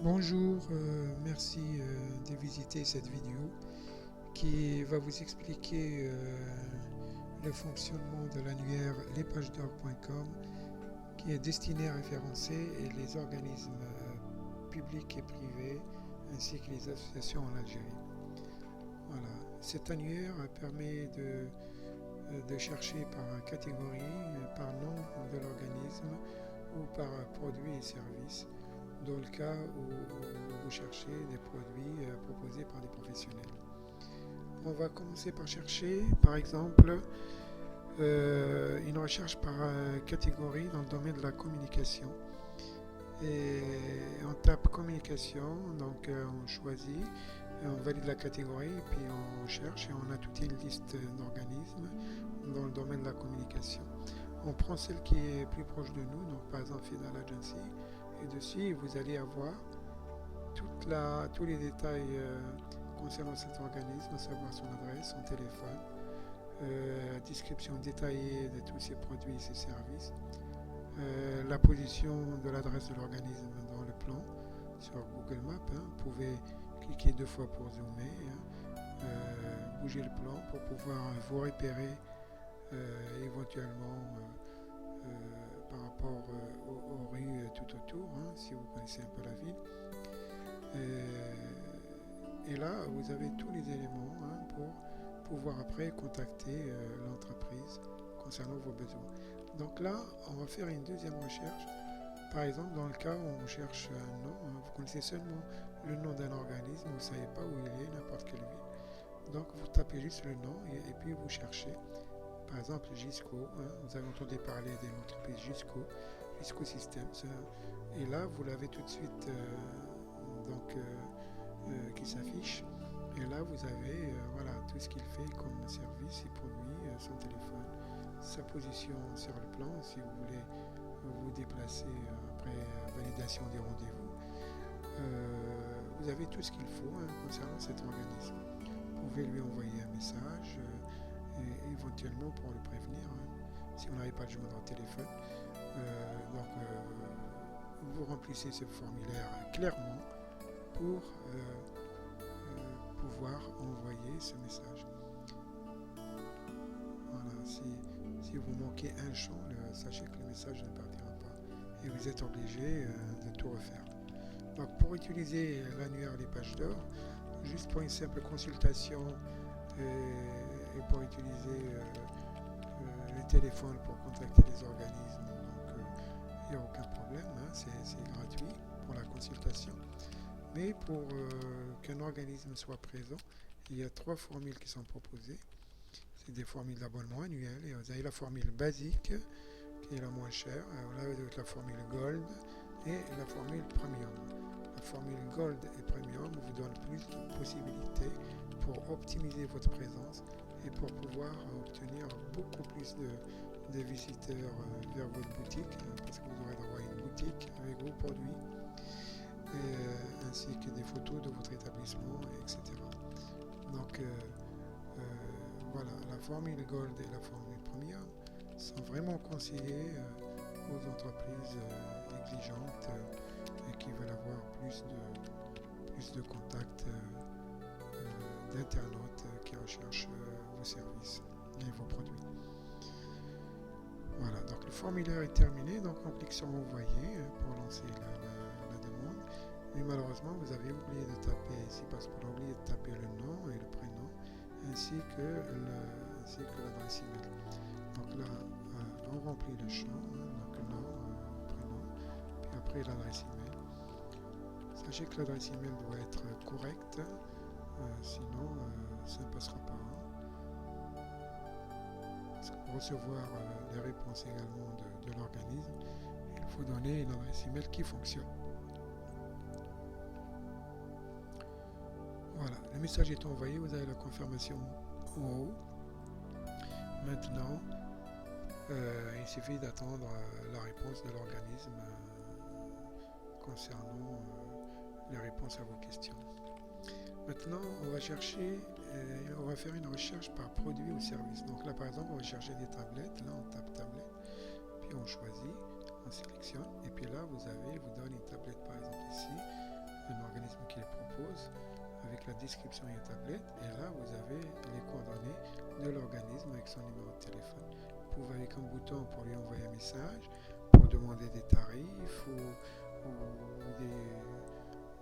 Bonjour, merci de visiter cette vidéo qui va vous expliquer le fonctionnement de l'annuaire lespagesdor.com qui est destiné à référencer les organismes publics et privés ainsi que les associations en Algérie. Voilà. Cet annuaire permet de chercher par catégorie, par nom de l'organisme ou par produits et services, dans le cas où vous cherchez des produits proposés par des professionnels. On va commencer par chercher, par exemple, une recherche par catégorie dans le domaine de la communication. Et on tape communication, donc on choisit, on valide la catégorie, puis on cherche et on a toute une liste d'organismes dans le domaine de la communication. On prend celle qui est plus proche de nous, donc par exemple Fidal Agency, et dessus vous allez avoir tous les détails concernant cet organisme, à savoir son adresse, son téléphone, description détaillée de tous ses produits et ses services, la position de l'adresse de l'organisme dans le plan sur Google Maps. Vous pouvez cliquer 2 fois pour zoomer, bouger le plan pour pouvoir vous repérer éventuellement par rapport aux rues tout autour, si vous connaissez un peu la ville. Et là, vous avez tous les éléments pour pouvoir après contacter l'entreprise concernant vos besoins. Donc là, on va faire une deuxième recherche. Par exemple, dans le cas où on cherche un nom, vous connaissez seulement le nom d'un organisme, vous ne savez pas où il est, n'importe quelle ville. Donc vous tapez juste le nom et puis vous cherchez. Par exemple, Gisco, vous avez entendu parler de l'entreprise Gisco Systems. Et là, vous l'avez tout de suite qui s'affiche. Et là, vous avez voilà, tout ce qu'il fait comme service et produit, son téléphone, sa position sur le plan, si vous voulez vous déplacer après validation des rendez-vous. Vous avez tout ce qu'il faut concernant cet organisme. Vous pouvez lui envoyer un message et éventuellement pour le prévenir si vous n'avez pas de joindre au téléphone. Vous remplissez ce formulaire clairement pour pouvoir envoyer ce message. Voilà, si vous manquez un champ, sachez que le message ne partira pas et vous êtes obligé de tout refaire. Donc pour utiliser l'annuaire Les Pages d'Or, juste pour une simple consultation et pour utiliser le téléphone pour contacter les organismes, donc il n'y a aucun problème, c'est gratuit pour la consultation. Mais pour qu'un organisme soit présent, il y a 3 formules qui sont proposées. C'est des formules d'abonnement annuel. Et vous avez la formule basique, qui est la moins chère. Là, vous avez la formule Gold et la formule Premium. La formule Gold et Premium vous donne plus de possibilités pour optimiser votre présence et pour pouvoir obtenir beaucoup plus de visiteurs vers votre boutique, parce que vous aurez droit à une boutique avec vos produits, ainsi que des photos de votre établissement, etc. Donc voilà, la formule Gold et la formule Premium sont vraiment conseillées aux entreprises exigeantes et qui veulent avoir plus de contacts d'internautes qui recherchent vos services et vos produits. Voilà, donc le formulaire est terminé, donc on clique sur envoyer pour lancer la demande. Mais malheureusement, vous avez oublié de taper ici, parce qu'on a oublié de taper le nom et le prénom, ainsi que l'adresse email. Donc là, on remplit le champ, donc nom, prénom, puis après l'adresse email. Sachez que l'adresse email doit être correcte, sinon ça ne passera pas. Pour recevoir les réponses également de l'organisme, il faut donner une adresse email qui fonctionne. Voilà, le message est envoyé, vous avez la confirmation en haut. Maintenant, il suffit d'attendre la réponse de l'organisme concernant les réponses à vos questions. Maintenant, on va chercher, on va faire une recherche par produit ou service. Donc là, par exemple, on va chercher des tablettes. Là, on tape tablette, puis on choisit. On sélectionne et puis là vous donne une tablette par exemple ici, un organisme qui le propose avec la description et une tablette, et là vous avez les coordonnées de l'organisme avec son numéro de téléphone. Vous pouvez avec un bouton pour lui envoyer un message, pour demander des tarifs ou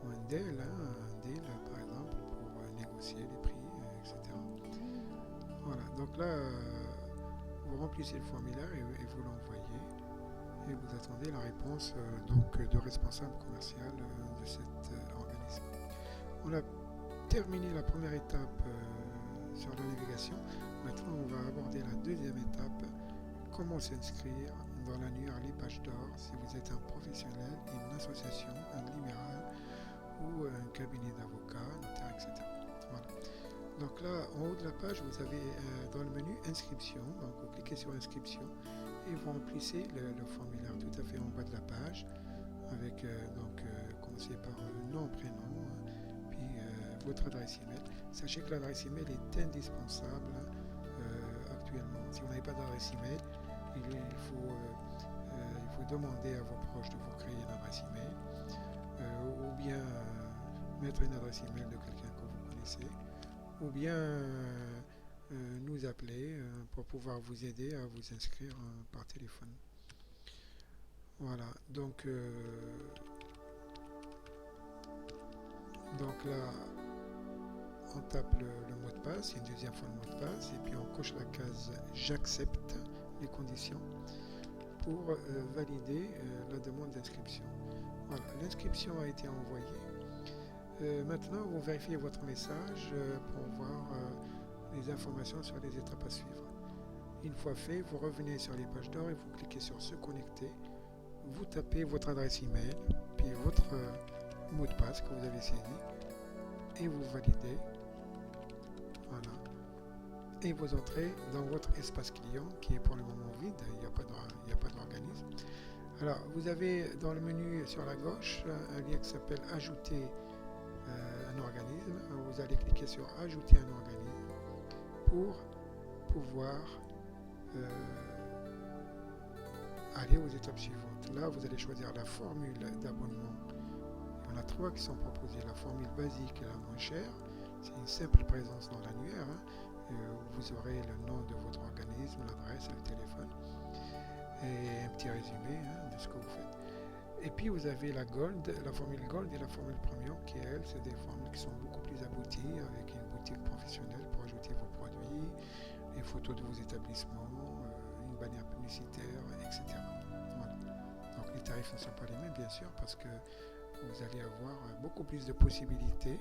un deal par exemple pour négocier les prix, etc. Voilà, donc là vous remplissez le formulaire et vous l'envoyez et vous attendez la réponse de responsable commercial de cet organisme. On a terminé la première étape sur la navigation. Maintenant on va aborder la deuxième étape, comment s'inscrire dans l'annuaire Les Pages d'Or si vous êtes un professionnel, une association, un libéral ou un cabinet d'avocats, notaire, etc. Voilà. Donc là, en haut de la page, vous avez dans le menu inscription, donc vous cliquez sur inscription et vous remplissez le formulaire tout à fait en bas de la page avec commencez par nom, prénom, puis votre adresse email. Sachez que l'adresse email est indispensable actuellement. Si vous n'avez pas d'adresse email, il faut demander à vos proches de vous créer une adresse email ou bien mettre une adresse email de quelqu'un que vous connaissez ou bien nous appeler pour pouvoir vous aider à vous inscrire par téléphone. Voilà, donc là on tape le mot de passe, une deuxième fois le mot de passe, et puis on coche la case j'accepte les conditions pour valider la demande d'inscription. Voilà, l'inscription a été envoyée. Maintenant, vous vérifiez votre message pour voir les informations sur les étapes à suivre. Une fois fait, vous revenez sur les pages d'or et vous cliquez sur se connecter. Vous tapez votre adresse email, puis votre mot de passe que vous avez saisi, et vous validez. Voilà. Et vous entrez dans votre espace client qui est pour le moment vide, il n'y a pas d'organisme. Alors, vous avez dans le menu sur la gauche un lien qui s'appelle ajouter un organisme. Vous allez cliquer sur ajouter un organisme pour pouvoir aller aux étapes suivantes. Là, vous allez choisir la formule d'abonnement. Il y en a 3 qui sont proposées. La formule basique est la moins chère. C'est une simple présence dans l'annuaire. Vous aurez le nom de votre organisme, l'adresse, le téléphone et un petit résumé de ce que vous faites. Et puis vous avez la formule Gold et la formule Premium qui, elles, c'est des formules qui sont beaucoup plus abouties avec une boutique professionnelle pour ajouter vos produits, les photos de vos établissements, une bannière publicitaire, etc. Voilà. Donc les tarifs ne sont pas les mêmes, bien sûr, parce que vous allez avoir beaucoup plus de possibilités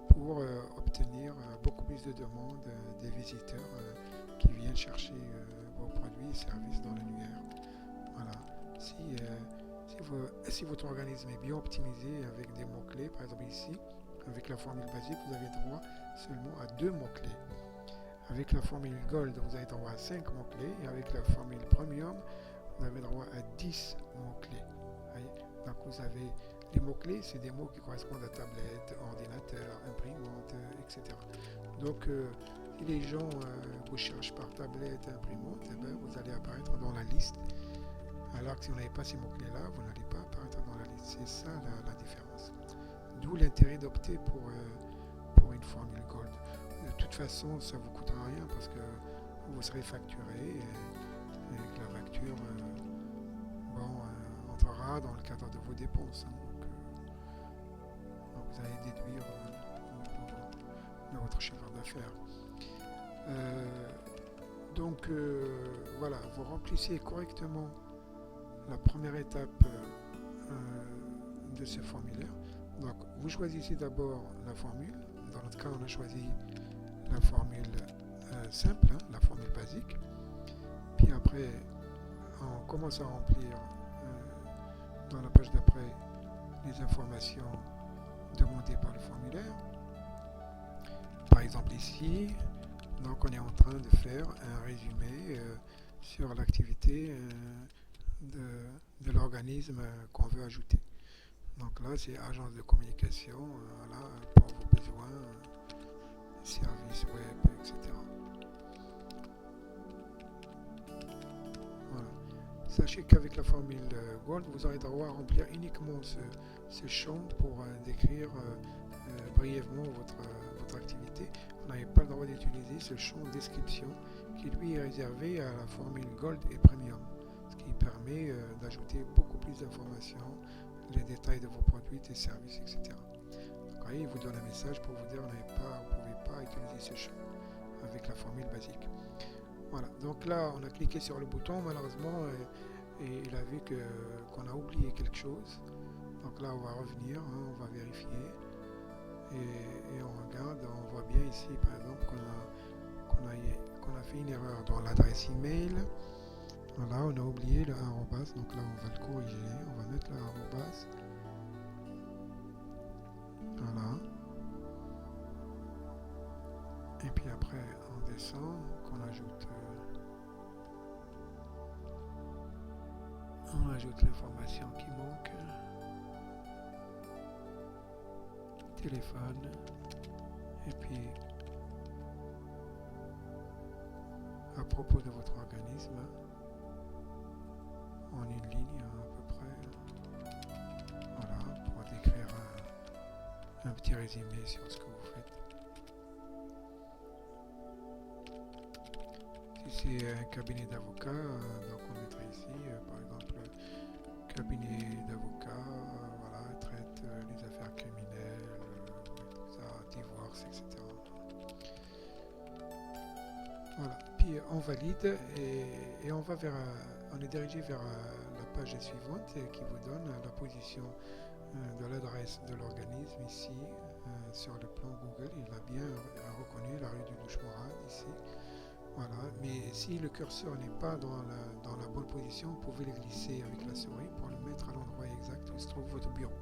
pour obtenir beaucoup plus de demandes des visiteurs qui viennent chercher vos produits et services dans l'annuaire. Voilà. Si votre organisme est bien optimisé avec des mots-clés, par exemple ici, avec la formule basique, vous avez droit seulement à 2 mots-clés. Avec la formule Gold, vous avez droit à 5 mots-clés. Et avec la formule Premium, vous avez droit à 10 mots-clés. Donc vous avez les mots-clés, c'est des mots qui correspondent à tablette, ordinateur, imprimante, etc. Donc si les gens vous cherchent par tablette, imprimante, vous allez apparaître dans la liste. Alors que si vous n'avez pas ces mots-clés-là, vous n'allez pas apparaître dans la liste. C'est ça la différence. D'où l'intérêt d'opter pour une formule Gold. De toute façon, ça ne vous coûtera rien parce que vous serez facturé et que la facture entrera dans le cadre de vos dépenses. Donc vous allez déduire de votre chiffre d'affaires. Voilà, vous remplissez correctement la première étape de ce formulaire. Donc vous choisissez d'abord la formule. Dans notre cas, on a choisi la formule simple, la formule basique. Puis après, on commence à remplir dans la page d'après les informations demandées par le formulaire. Par exemple ici, donc on est en train de faire un résumé sur l'activité de l'organisme qu'on veut ajouter. Donc là, c'est agence de communication pour vos besoins, services web, etc. Voilà. Sachez qu'avec la formule Gold, vous aurez droit à remplir uniquement ce champ pour décrire brièvement votre activité. Vous n'avez pas le droit d'utiliser ce champ description qui lui est réservé à la formule Gold et Premium, ce qui permet d'ajouter beaucoup plus d'informations, les détails de vos produits, des services, etc. Donc, il vous donne un message pour vous dire vous ne pouvez pas utiliser ce champ avec la formule basique. Voilà, donc là on a cliqué sur le bouton malheureusement et il a vu qu'on a oublié quelque chose. Donc là on va revenir, on va vérifier et on regarde, on voit bien ici par exemple qu'on a fait une erreur dans l'adresse email. Voilà, on a oublié le arrobas, donc là on va le corriger, on va mettre le arrobas. Voilà. Et puis après on descend, qu'on ajoute l'information qui manque, téléphone, et puis à propos de votre organisme, en une ligne à peu près, voilà, pour décrire un petit résumé sur ce que vous faites. Si c'est un cabinet d'avocats, donc on mettrait ici par exemple cabinet d'avocats, voilà, traite les affaires criminelles, divorce, etc. Voilà, puis on valide et on va on est dirigé vers la page suivante qui vous donne la position de l'adresse de l'organisme ici sur le plan Google. Il a bien reconnu la rue du Douche-Morane ici. Voilà, mais si le curseur n'est pas dans la bonne position, vous pouvez le glisser avec la souris pour le mettre à l'endroit exact où se trouve votre bureau.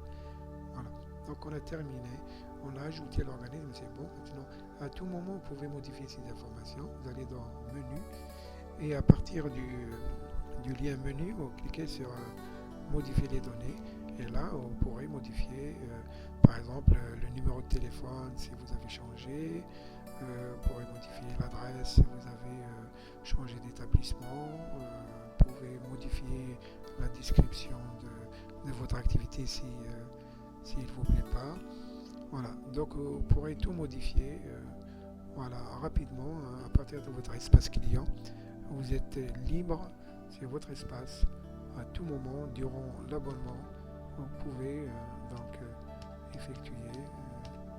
Voilà, donc on a terminé, on a ajouté l'organisme, c'est bon. Maintenant, à tout moment, vous pouvez modifier ces informations. Vous allez dans Menu et à partir du lien Menu, vous cliquez sur Modifier les données et là, vous pourrez modifier, par exemple, le numéro de téléphone si vous avez changé. Vous pourrez modifier l'adresse si vous avez changé d'établissement. Vous pouvez modifier la description de votre activité s'il ne vous plaît pas. Voilà, donc vous pourrez tout modifier voilà, rapidement à partir de votre espace client. Vous êtes libre, c'est votre espace. À tout moment, durant l'abonnement, vous pouvez donc effectuer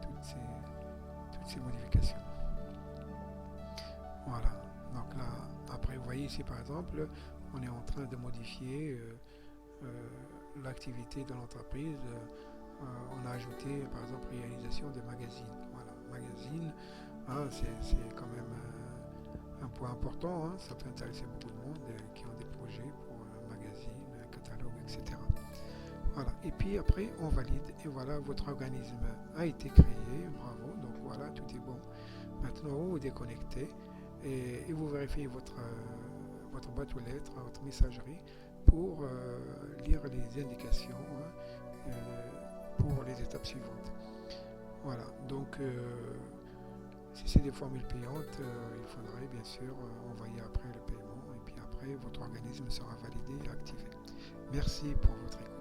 toutes ces modifications. Voilà, donc là, après vous voyez ici par exemple, on est en train de modifier l'activité de l'entreprise. On a ajouté par exemple réalisation de magazines. Voilà, magazine, c'est quand même un point important, ça peut intéresser beaucoup de monde qui ont des projets pour un magazine, un catalogue, etc. Voilà, et puis après on valide et voilà, votre organisme a été créé, bravo, donc voilà, tout est bon. Maintenant vous vous déconnectez et vous vérifiez votre boîte aux lettres, votre messagerie pour lire les indications pour les étapes suivantes. Voilà, donc si c'est des formules payantes, il faudrait bien sûr envoyer après le paiement et puis après votre organisme sera validé et activé. Merci pour votre écoute.